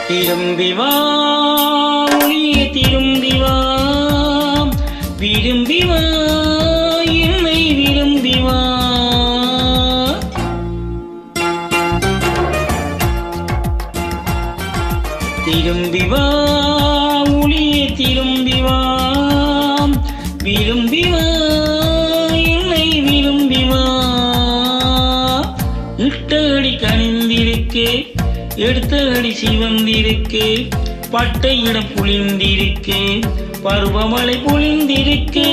திரும்பி வா ஒளியே திரும்பி வா விரும்பி வா என்னை விரும்பி வா திரும்பி வா ஒளியே திரும்பி வா விரும்பி வா என்னை விரும்பி வா இட்டடி கனிந்திருக்கே எடுத்த அடி சிவந்திருக்கு பட்டையிடம் புளிந்திருக்கு பருவமழை பொழிந்திருக்கு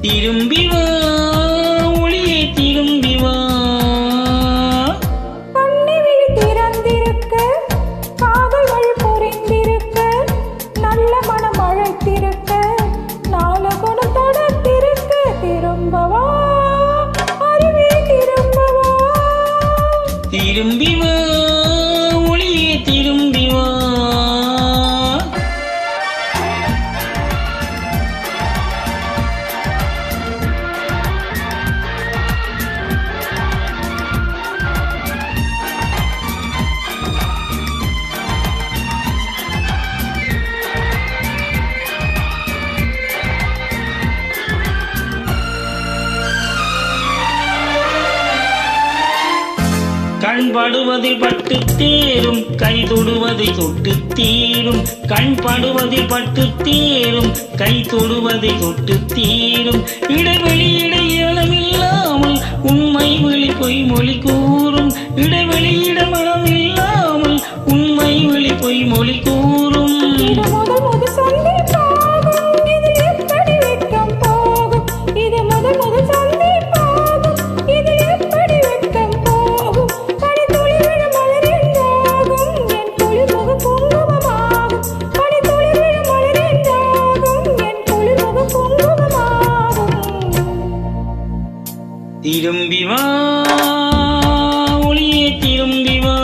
திரும்பி வா ஒளியே திரும்பி வா நல்ல மனம் அழைத்திருக்கு நாலு குணம் தொடர்ந்திருக்கு திரும்பவா திரும்பி வா ஒளியே திரும்பி வா கண் படுவதில் பட்டு தேரும் கை தொடுவதை தொட்டு தீரும் கண் படுவதில் பட்டு தேரும் கை தொடுவதை தொட்டு தீரும் இடைவெளி இடையிடமில்லாமல் உண்மை வெளி பொய் மொழி கூறும் இடைவெளி இடமளமில்லாமல் உண்மை வெளி பொய் மொழி கூறும் திரும்பி வா ஒளியே திரும்பி வா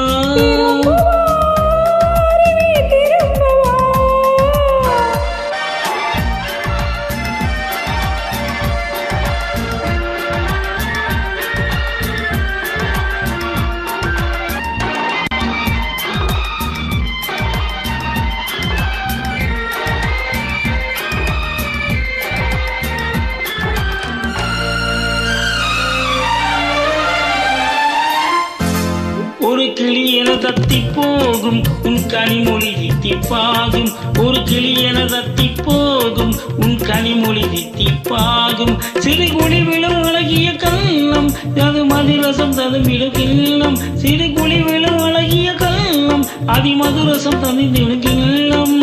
ஒரு கிளி என தத்தி போகும் உன் கனிமொழி தித்திப்பாகும் ஒரு கிளி என தத்தி போகும் உன் கனிமொழி தித்திப்பாகும் சிறு குழி விழும் அழகிய கண்ணம் அது மதுரசம் ததுமிடும் கிண்ணம் சிறு குழி விழும் அழகிய கண்ணம் அதி மதுரசம் ததுமிடும் கிண்ணம்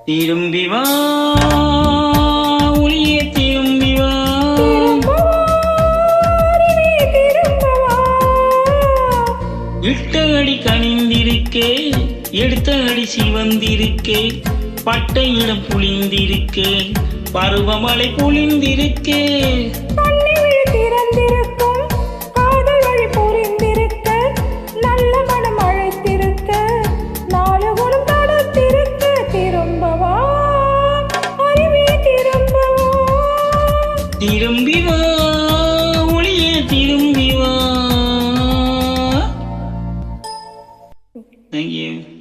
திரும்பி வா ஒளியே திரும்பி வா இட்ட அடி கனிந்திருக்கே எடுத்த அடி சிவந்திருக்கே பட்டையிடம் புளிந்திருக்கே பருவமழை பொழிந்திருக்கே திரும்பி வா ஒளியே திரும்பி வா. Thank you.